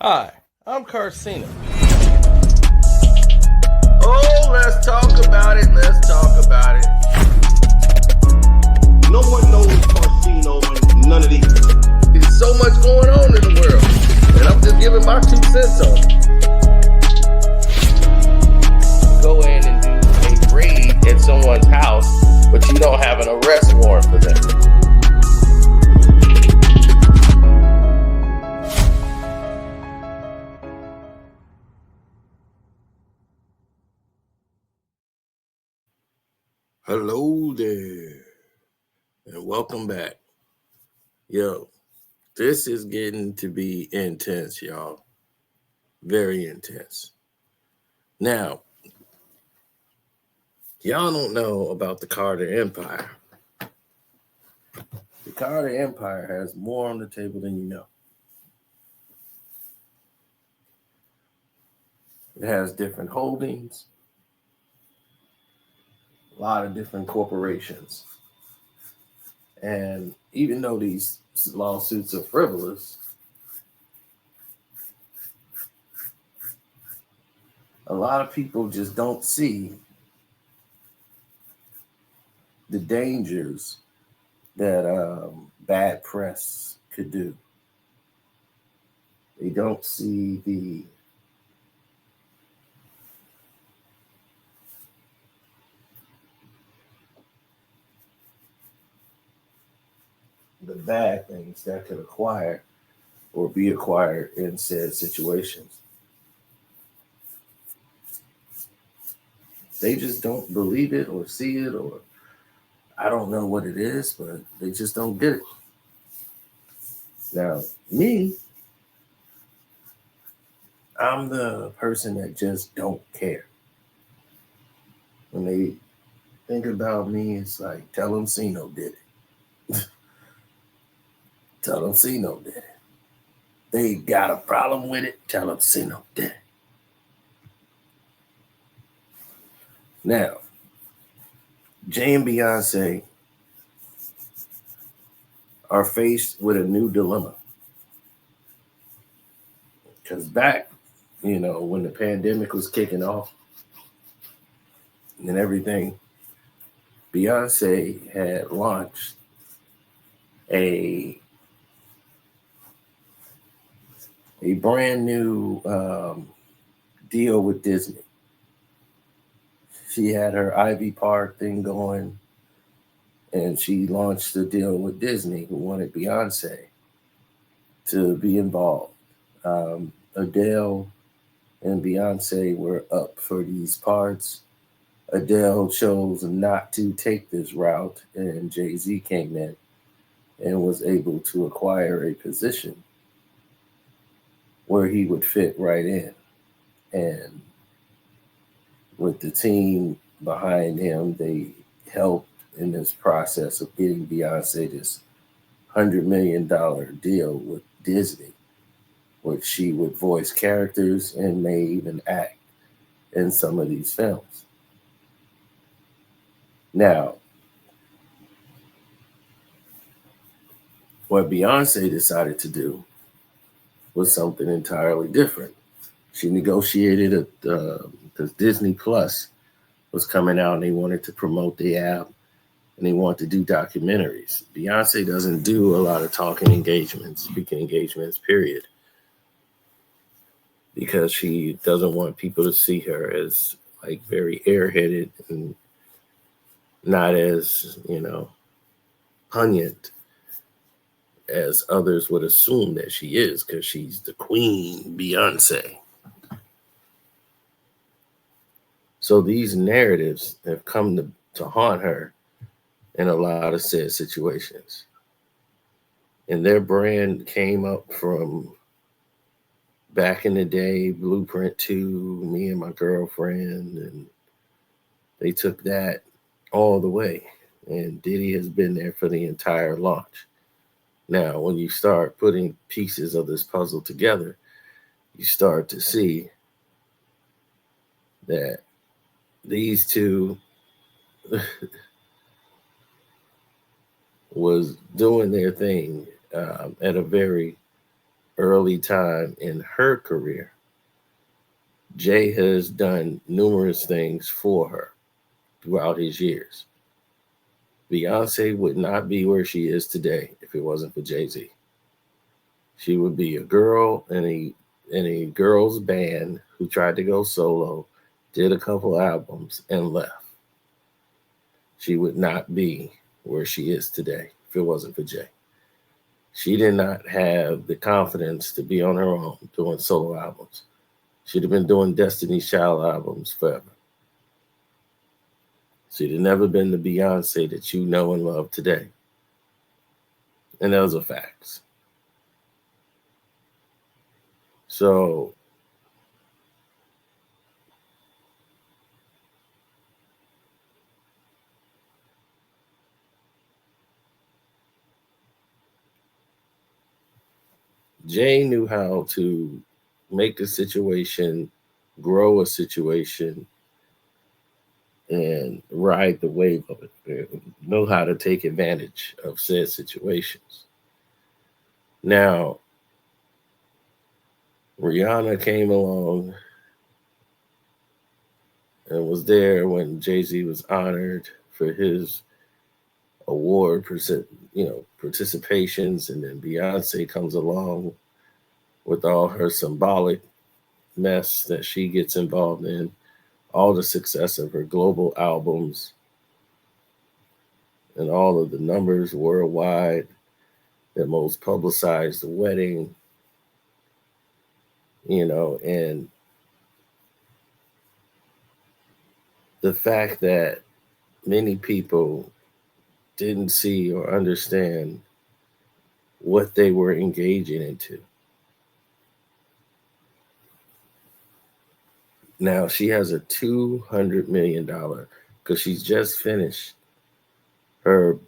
Hi, I'm KARCENO. Oh, let's talk about it. Let's talk about it. No one knows KARCENO and none of these. There's so much going on in the world, and I'm just giving my 2 cents on it. Go in and do a raid at someone's house, but you don't have an arrest warrant for them. Hello there, and welcome back. Yo, this is getting to be intense, y'all. Very intense. Now, y'all don't know about the Carter Empire. The Carter Empire has more on the table than you know. It has different holdings, a lot of different corporations. And even though these lawsuits are frivolous, a lot of people just don't see the dangers that bad press could do. They don't see the bad things that could acquire or be acquired in said situations. They just don't believe it or see it, or I don't know what it is, but they just don't get it. Now, me, I'm the person that just don't care. When they think about me, it's like, tell them Cino did it. Tell them Cino did it. They got a problem with it, tell them Cino did it. Now, Z and Beyonce are faced with a new dilemma. Because back, when the pandemic was kicking off and everything, Beyonce had launched a brand new deal with Disney. She had her Ivy Park thing going, and she launched a deal with Disney, who wanted Beyonce to be involved. Adele and Beyonce were up for these parts. Adele chose not to take this route, and Jay-Z came in and was able to acquire a position where he would fit right in. And with the team behind him, they helped in this process of getting Beyonce this $100 million deal with Disney, which she would voice characters and may even act in some of these films. Now, what Beyonce decided to do was something entirely different. She negotiated because Disney Plus was coming out and they wanted to promote the app and they wanted to do documentaries. Beyonce doesn't do a lot of talking engagements, speaking engagements, period, because she doesn't want people to see her as like very airheaded and not as, poignant as others would assume that she is, because she's the queen Beyonce. So these narratives have come to haunt her in a lot of said situations. And their brand came up from back in the day, Blueprint 2, me and my girlfriend, and they took that all the way. And Diddy has been there for the entire launch. Now, when you start putting pieces of this puzzle together, you start to see that these two was doing their thing at a very early time in her career, Jay has done numerous things for her throughout his years. Beyonce would not be where she is today if it wasn't for Jay-Z. She would be a girl in a girls band who tried to go solo, did a couple albums, and left. She would not be where she is today if it wasn't for Jay. She did not have the confidence to be on her own doing solo albums. She'd have been doing Destiny's Child albums forever. She'd have never been the Beyonce that you know and love today. And those are facts. So Jay knew how to make a situation, grow a situation, and ride the wave of it. Know how to take advantage of said situations. Now, Rihanna came along and was there when Jay-Z was honored for his award, participations, and then Beyonce comes along with all her symbolic mess that she gets involved in, all the success of her global albums, and all of the numbers worldwide, that most publicized the wedding, and the fact that many people didn't see or understand what they were engaging into. Now she has a $200 million, because she's just finished her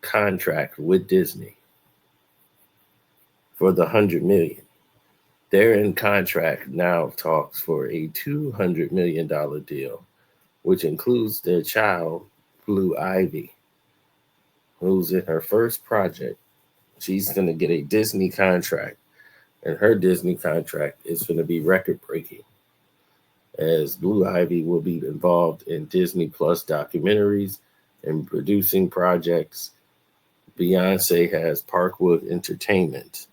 contract with Disney for the $100 million. They're in contract now, talks for a $200 million deal, which includes their child, Blue Ivy, who's in her first project. She's going to get a Disney contract, and her Disney contract is going to be record breaking, as Blue Ivy will be involved in Disney Plus documentaries and producing projects. Beyonce has Parkwood Entertainment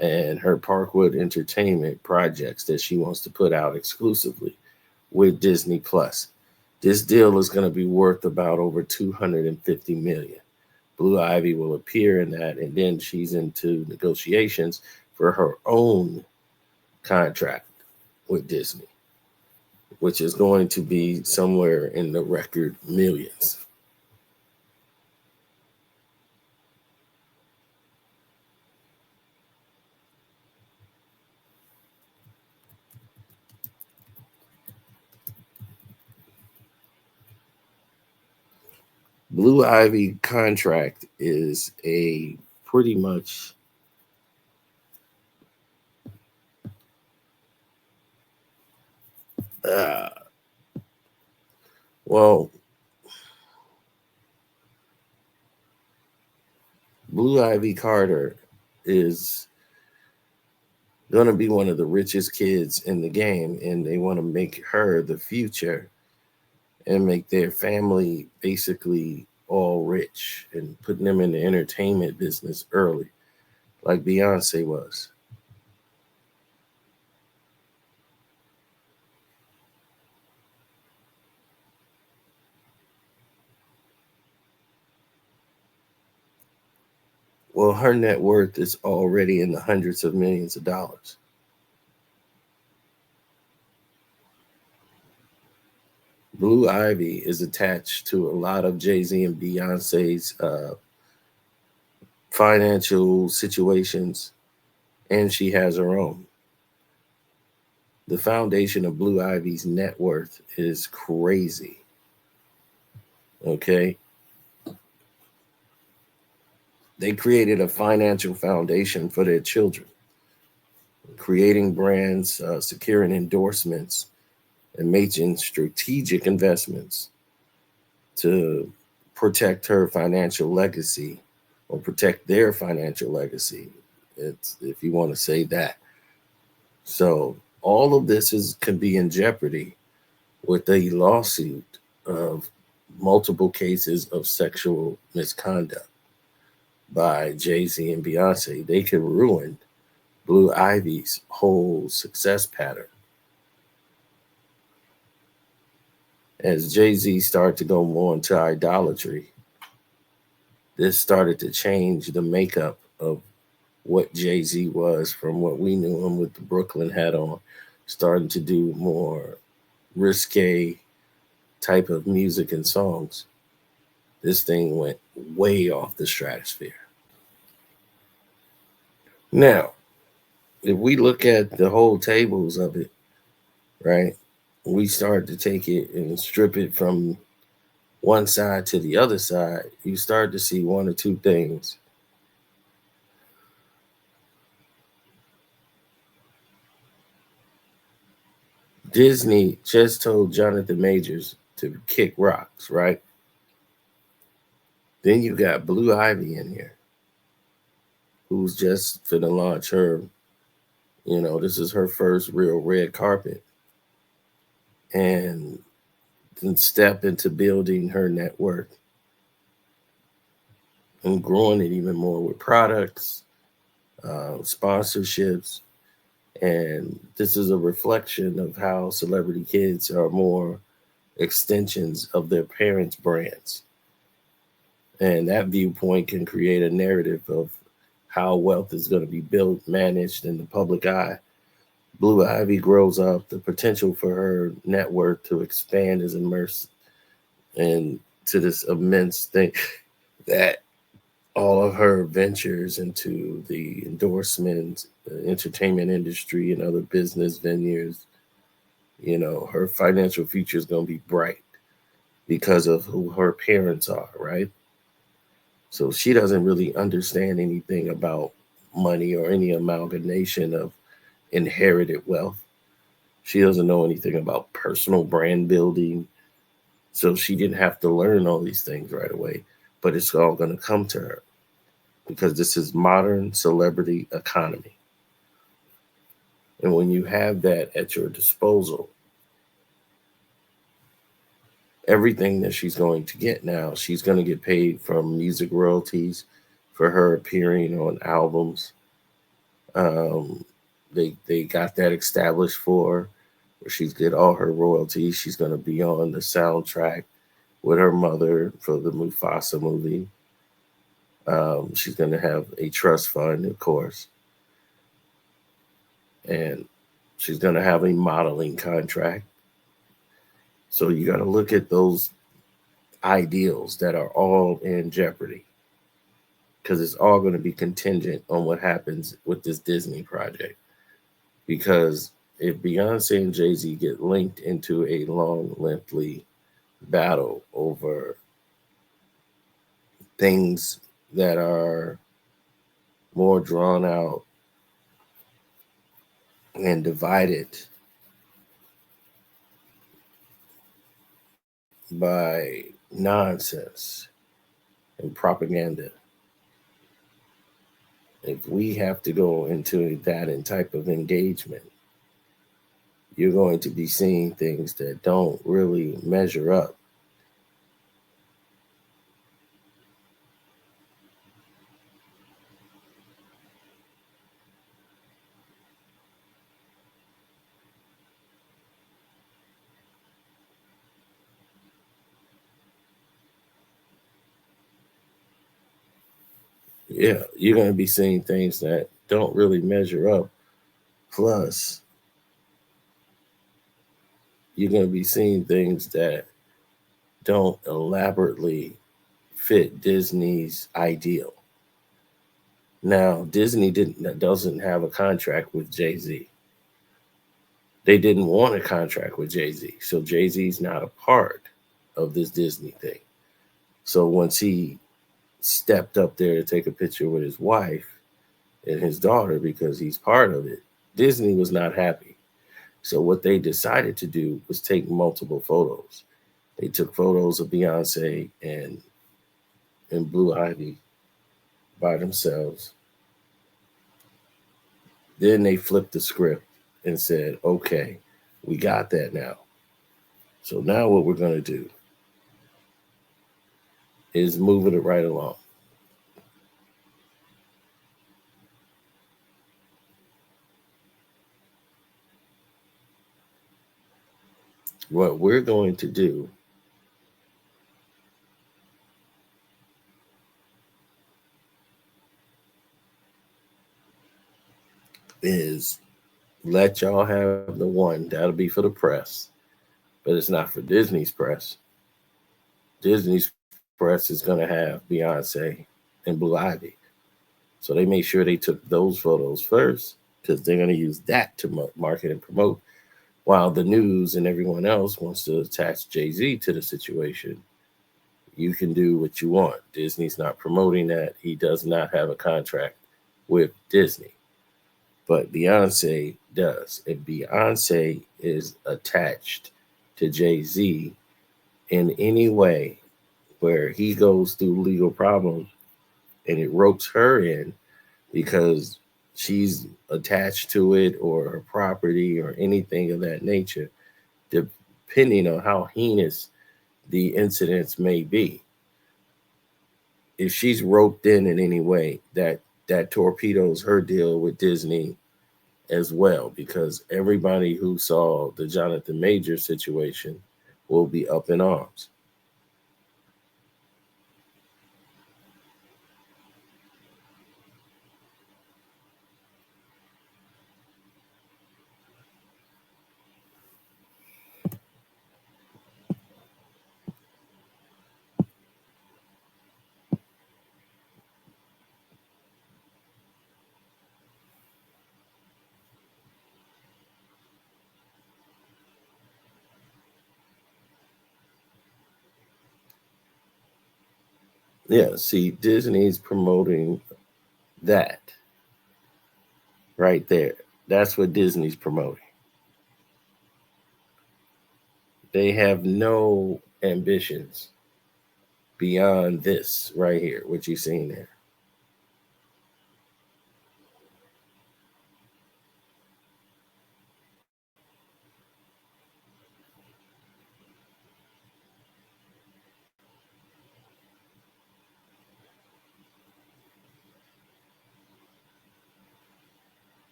and her Parkwood Entertainment projects that she wants to put out exclusively with Disney Plus. This deal is going to be worth about over $250 million. Blue Ivy will appear in that, and then she's into negotiations for her own contract with Disney, which is going to be somewhere in the record millions. Blue Ivy contract is a pretty much well, Blue Ivy Carter is going to be one of the richest kids in the game, and they want to make her the future and make their family basically all rich and putting them in the entertainment business early, like Beyonce was. Well, her net worth is already in the hundreds of millions of dollars. Blue Ivy is attached to a lot of Jay-Z and Beyonce's financial situations, and she has her own. The foundation of Blue Ivy's net worth is crazy. Okay? They created a financial foundation for their children, creating brands, securing endorsements, and making strategic investments to protect her financial legacy, or protect their financial legacy, It's if you want to say that. So all of this can be in jeopardy with a lawsuit of multiple cases of sexual misconduct by Jay-Z and Beyonce. They can ruin Blue Ivy's whole success pattern. As Jay-Z started to go more into idolatry, this started to change the makeup of what Jay-Z was from what we knew him with the Brooklyn hat on, starting to do more risque type of music and songs. This thing went way off the stratosphere. Now, if we look at the whole tables of it, right, we start to take it and strip it from one side to the other side, you start to see one or two things. Disney just told Jonathan Majors to kick rocks, right? Then you got Blue Ivy in here, who's just finna launch her, this is her first real red carpet. And then step into building her net worth and growing it even more with products, sponsorships. And this is a reflection of how celebrity kids are more extensions of their parents' brands. And that viewpoint can create a narrative of how wealth is going to be built, managed in the public eye. Blue Ivy grows up, the potential for her net worth to expand is immersed into this immense thing that all of her ventures into the endorsements, the entertainment industry, and other business venues, her financial future is going to be bright because of who her parents are, right? So she doesn't really understand anything about money or any amalgamation of inherited wealth. She doesn't know anything about personal brand building. So she didn't have to learn all these things right away, but it's all going to come to her because this is modern celebrity economy. And when you have that at your disposal, everything that she's going to get now, she's going to get paid from music royalties for her appearing on albums. They got that established for her, where she's get all her royalties. She's going to be on the soundtrack with her mother for the Mufasa movie. She's going to have a trust fund, of course. And she's going to have a modeling contract. So you got to look at those ideals that are all in jeopardy because it's all going to be contingent on what happens with this Disney project. Because if Beyonce and Jay-Z get linked into a long, lengthy battle over things that are more drawn out and divided by nonsense and propaganda, if we have to go into that type of engagement, you're going to be seeing things that don't really measure up. Yeah, you're going to be seeing things that don't really measure up. Plus, you're going to be seeing things that don't elaborately fit Disney's ideal. Now, Disney doesn't have a contract with Jay-Z. They didn't want a contract with Jay-Z. So Jay-Z's not a part of this Disney thing. So once he stepped up there to take a picture with his wife and his daughter because he's part of it, Disney was not happy. So what they decided to do was take multiple photos. They took photos of Beyonce and Blue Ivy by themselves. Then they flipped the script and said, okay, we got that now. So now what we're going to do is moving it right along. What we're going to do is let y'all have the one. That'll be for the press, but it's not for Disney's press. Disney's press is going to have Beyonce and Blue Ivy. So they made sure they took those photos first because they're going to use that to market and promote. While the news and everyone else wants to attach Jay-Z to the situation, you can do what you want. Disney's not promoting that. He does not have a contract with Disney. But Beyonce does. And Beyonce is attached to Jay-Z in any way where he goes through legal problems and it ropes her in because she's attached to it or her property or anything of that nature, depending on how heinous the incidents may be. If she's roped in any way, that torpedoes her deal with Disney as well, because everybody who saw the Jonathan Major situation will be up in arms. Yeah, see, Disney's promoting that right there. That's what Disney's promoting. They have no ambitions beyond this right here, what you're seeing there.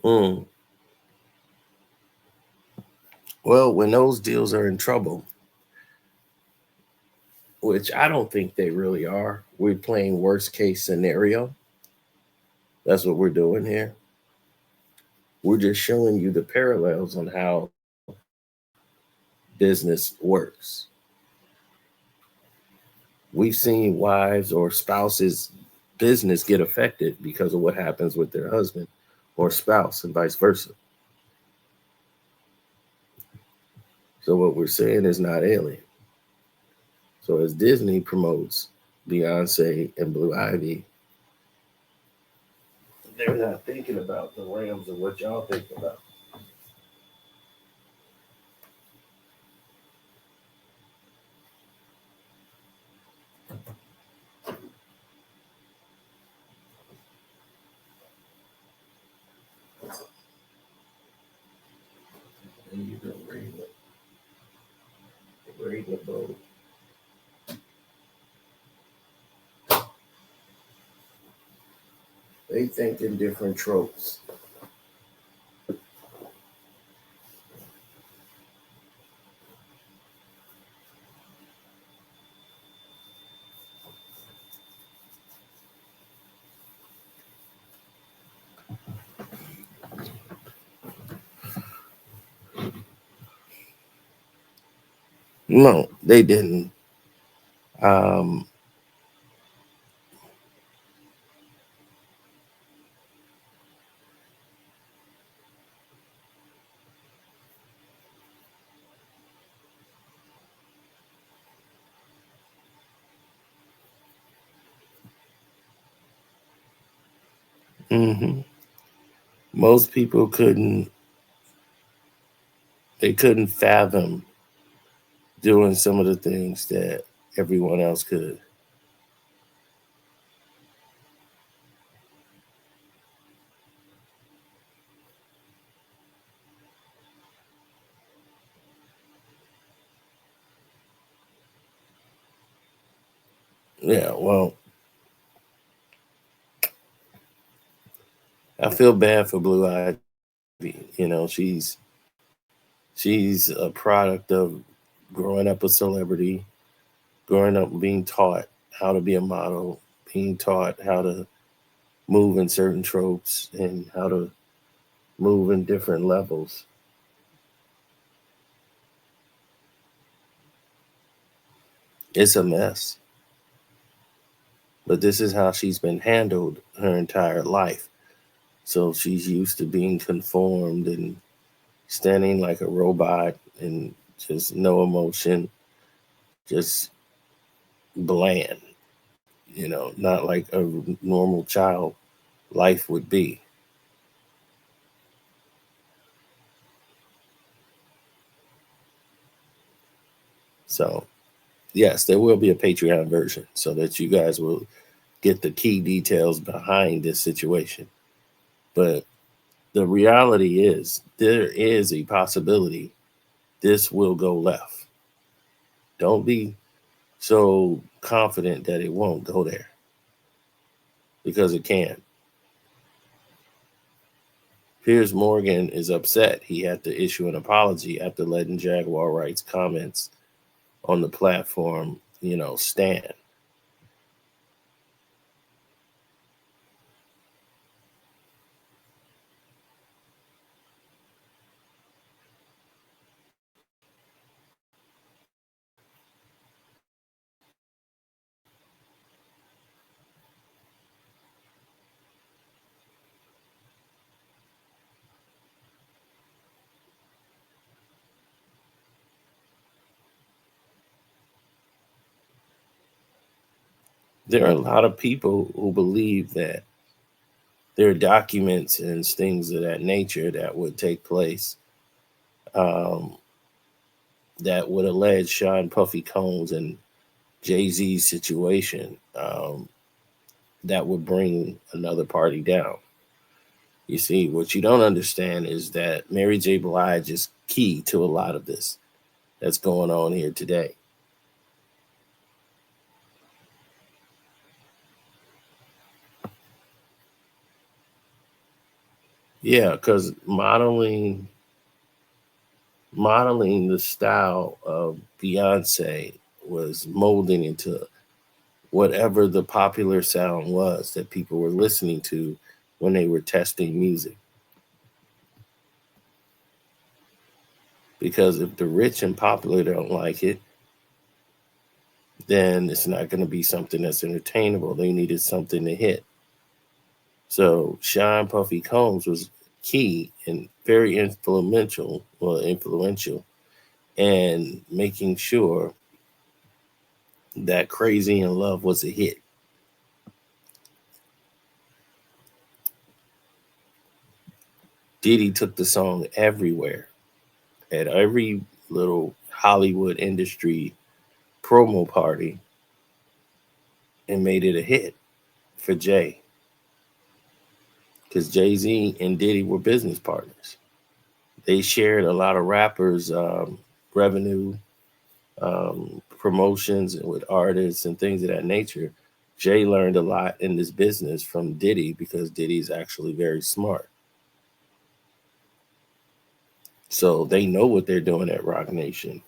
Mm. Well, when those deals are in trouble, which I don't think they really are, we're playing worst case scenario. That's what we're doing here. We're just showing you the parallels on how business works. We've seen wives or spouses' business get affected because of what happens with their husband or spouse, and vice versa. So, what we're saying is not alien. So, as Disney promotes Beyonce and Blue Ivy, they're not thinking about the realms of what y'all think about. And you've been reading the boat. They think in different tropes. No, they didn't. Um, mhm. Most people couldn't. They couldn't fathom doing some of the things that everyone else could. Yeah, well, I feel bad for Blue Ivy. She's a product of growing up a celebrity, growing up being taught how to be a model, being taught how to move in certain tropes and how to move in different levels. It's a mess. But this is how she's been handled her entire life. So she's used to being conformed and standing like a robot and just no emotion, just bland, not like a normal child life would be. So, yes, there will be a Patreon version so that you guys will get the key details behind this situation. But the reality is, there is a possibility this will go left. Don't be so confident that it won't go there because it can. Piers Morgan is upset. He had to issue an apology after letting Jaguar Wright's comments on the platform, stand. There are a lot of people who believe that there are documents and things of that nature that would take place, um, that would allege Sean Puffy Combs and Jay-Z's situation, that would bring another party down. You see, what you don't understand is that Mary J. Blige is key to a lot of this that's going on here today. Yeah, because modeling the style of Beyonce was molding into whatever the popular sound was that people were listening to when they were testing music. Because if the rich and popular don't like it, then it's not going to be something that's entertainable. They needed something to hit. So Sean Puffy Combs was key and very influential, and making sure that Crazy in Love was a hit. Diddy took the song everywhere, at every little Hollywood industry promo party, and made it a hit for Jay. Because Jay-Z and Diddy were business partners. They shared a lot of rappers' revenue, promotions with artists and things of that nature. Jay learned a lot in this business from Diddy because Diddy's actually very smart. So they know what they're doing at Rock Nation,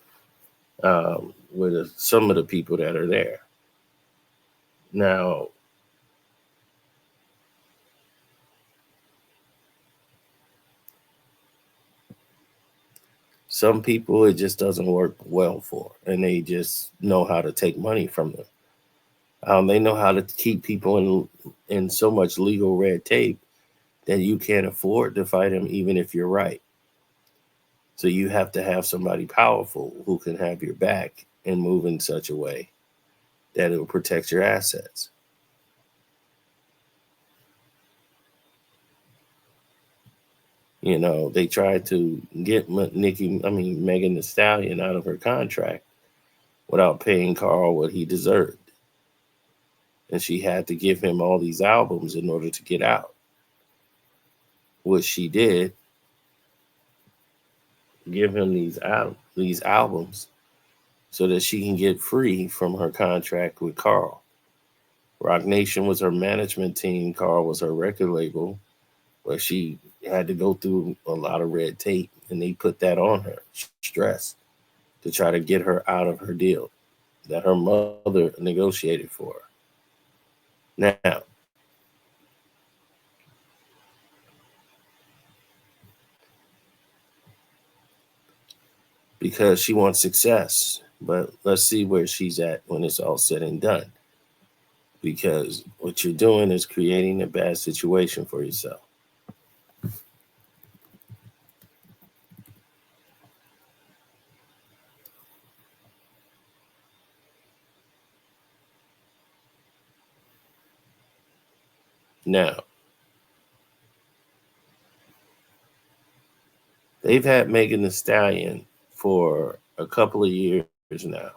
with some of the people that are there. Now, some people it just doesn't work well for, and they just know how to take money from them. They know how to keep people in so much legal red tape that you can't afford to fight them, even if you're right. So you have to have somebody powerful who can have your back and move in such a way that it will protect your assets. They tried to get Megan Thee Stallion out of her contract without paying Carl what he deserved. And she had to give him all these albums in order to get out, which she did, give him these albums so that she can get free from her contract with Carl. Rock Nation was her management team, Carl was her record label, where she had to go through a lot of red tape, and they put that on her, stress, to try to get her out of her deal that her mother negotiated for her. Now, because she wants success, but let's see where she's at when it's all said and done. Because what you're doing is creating a bad situation for yourself. Now, they've had Megan Thee Stallion for a couple of years now.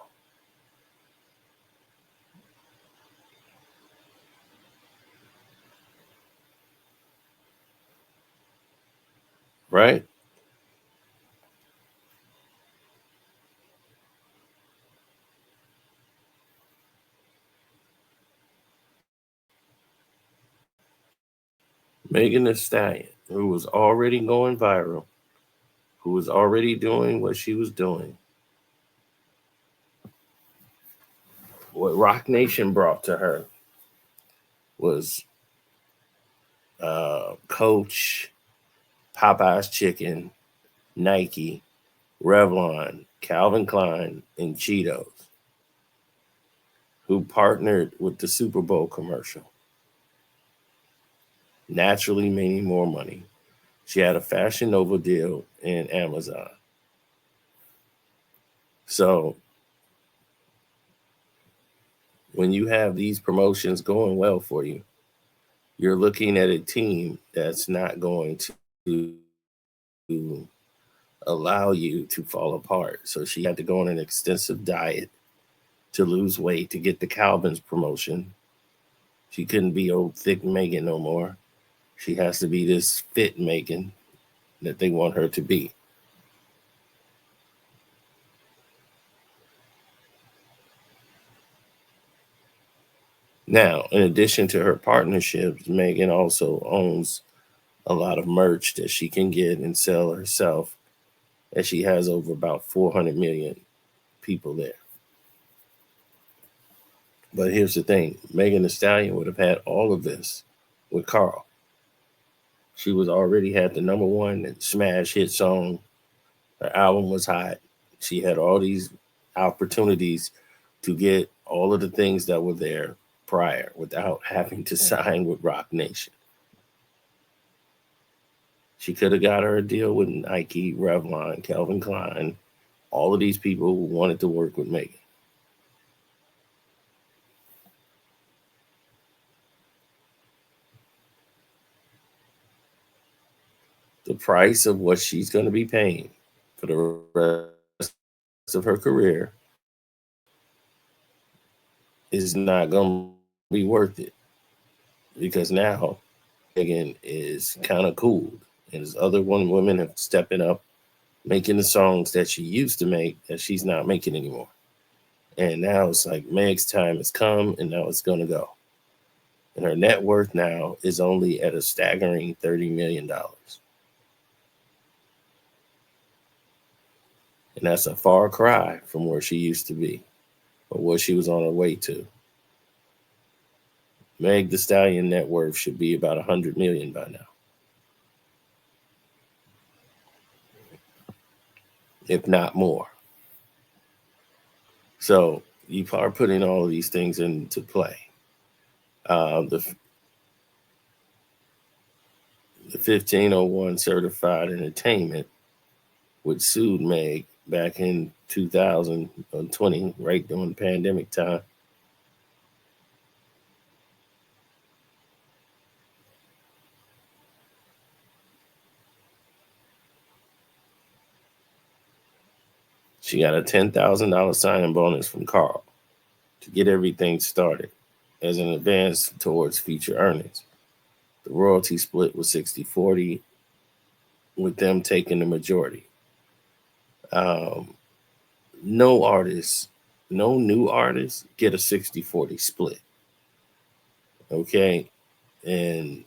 Right? Megan Thee Stallion, who was already going viral, who was already doing what she was doing. What Rock Nation brought to her was Coach, Popeye's Chicken, Nike, Revlon, Calvin Klein, and Cheetos, who partnered with the Super Bowl commercial, naturally making more money. She had a Fashion Nova deal in Amazon. So when you have these promotions going well for you, you're looking at a team that's not going to allow you to fall apart. So she had to go on an extensive diet to lose weight to get the Calvin's promotion. She couldn't be old thick Megan no more. She has to be this fit Megan that they want her to be. Now, in addition to her partnerships, Megan also owns a lot of merch that she can get and sell herself, and she has over about 400 million people there. But here's the thing, Megan Thee Stallion would have had all of this with Carl. She was already had the number one smash hit song. Her album was hot. She had all these opportunities to get all of the things that were there prior without having to sign with Rock Nation. She could have got her a deal with Nike, Revlon, Calvin Klein, all of these people who wanted to work with Megan. The price of what she's going to be paying for the rest of her career is not going to be worth it, because now Megan is kind of cool, and there's other women have stepping up, making the songs that she used to make that she's not making anymore. And now it's like Meg's time has come, and now it's going to go. And her net worth now is only at a staggering $30 million. And that's a far cry from where she used to be or what she was on her way to. Meg Thee Stallion net worth should be about 100 million by now, if not more. So you are putting all of these things into play. The 1501 Certified Entertainment, which sued Meg back in 2020, right during the pandemic time. She got a $10,000 signing bonus from Carl to get everything started as an advance towards future earnings. The royalty split was 60-40, with them taking the majority. Um, no artists, no new artists get a 60-40 split. Okay. And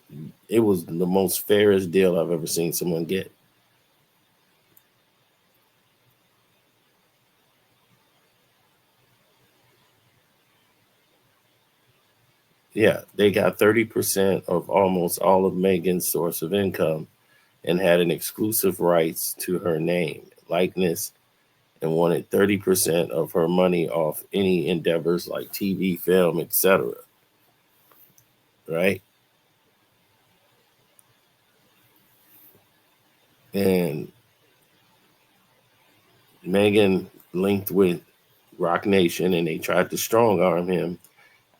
it was the most fairest deal I've ever seen someone get. Yeah, they got 30% of almost all of Megan's source of income and had an exclusive rights to her name, likeness, and wanted 30% of her money off any endeavors like TV, film, etc. Right? And Megan linked with Rock Nation and they tried to strong arm him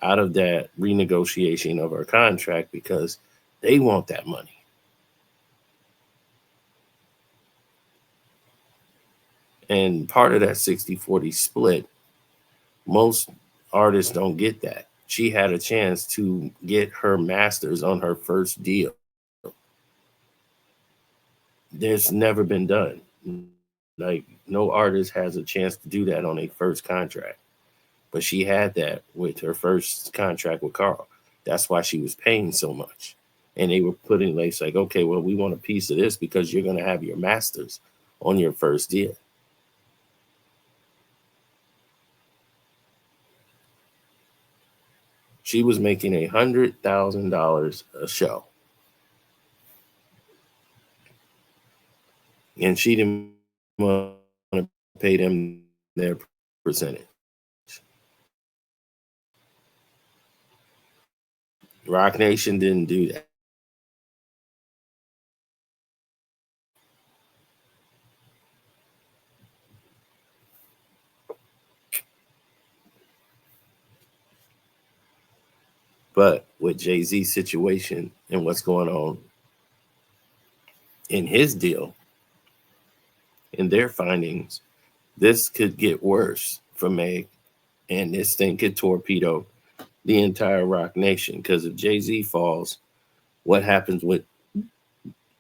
out of that renegotiation of her contract because they want that money. And part of that 60-40 split, most artists don't get that. She had a chance to get her masters on her first deal. There's never been done. Like, no artist has a chance to do that on a first contract. But she had that with her first contract with Carl. That's why she was paying so much. And they were putting like, okay, well, we want a piece of this because you're going to have your masters on your first deal. She was making $100,000 a show. And she didn't want to pay them their percentage. Rock Nation didn't do that. But with Jay-Z's situation and what's going on in his deal, in their findings, this could get worse for Meg, and this thing could torpedo the entire Rock Nation. Because if Jay-Z falls, what happens with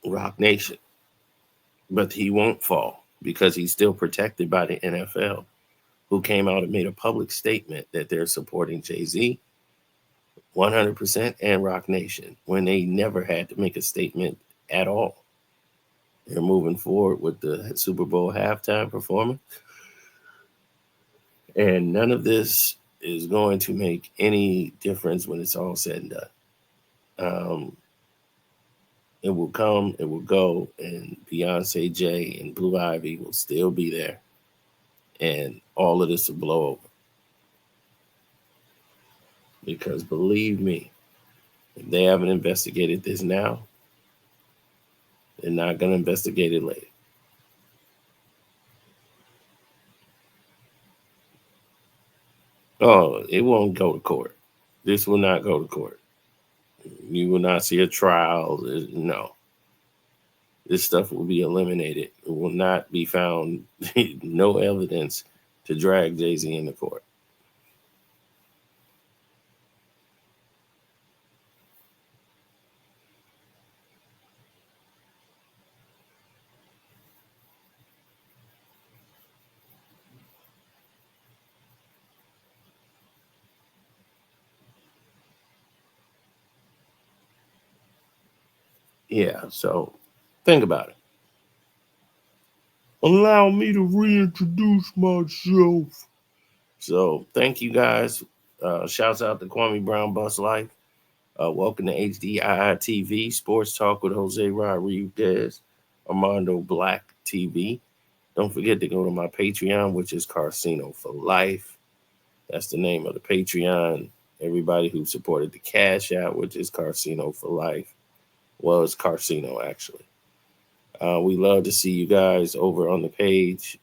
Rock Nation? But he won't fall because he's still protected by the NFL, who came out and made a public statement that they're supporting Jay-Z 100% and Rock Nation when they never had to make a statement at all. They're moving forward with the Super Bowl halftime performance. And none of this is going to make any difference when it's all said and done. It will come, it will go, and Beyonce, Jay, and Blue Ivy will still be there. And all of this will blow over. Because believe me, if they haven't investigated this now, they're not going to investigate it later. Oh, it won't go to court. This will not go to court. You will not see a trial. No. This stuff will be eliminated. It will not be found, no evidence to drag Jay-Z into court. Yeah, so think about it. Allow me to reintroduce myself. So thank you guys. Shouts out to Kwame Brown Bus Life. Welcome to HDII TV, Sports Talk with Jose Rodriguez, Armando Black TV. Don't forget to go to my Patreon, which is KARCENO for Life. That's the name of the Patreon. Everybody who supported the Cash Out, which is KARCENO for Life. Well, it's KARCENO, actually. We love to see you guys over on the page,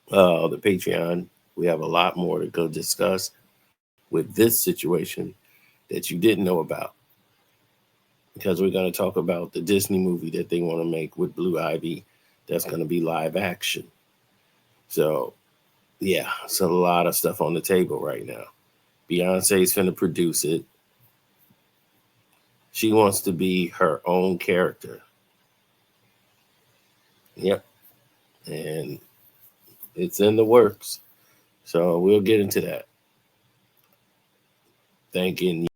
the Patreon. We have a lot more to go discuss with this situation that you didn't know about. Because we're going to talk about the Disney movie that they want to make with Blue Ivy that's going to be live action. So, yeah, it's a lot of stuff on the table right now. Beyonce's finna produce it. She wants to be her own character. Yep. And it's in the works. So we'll get into that. Thanking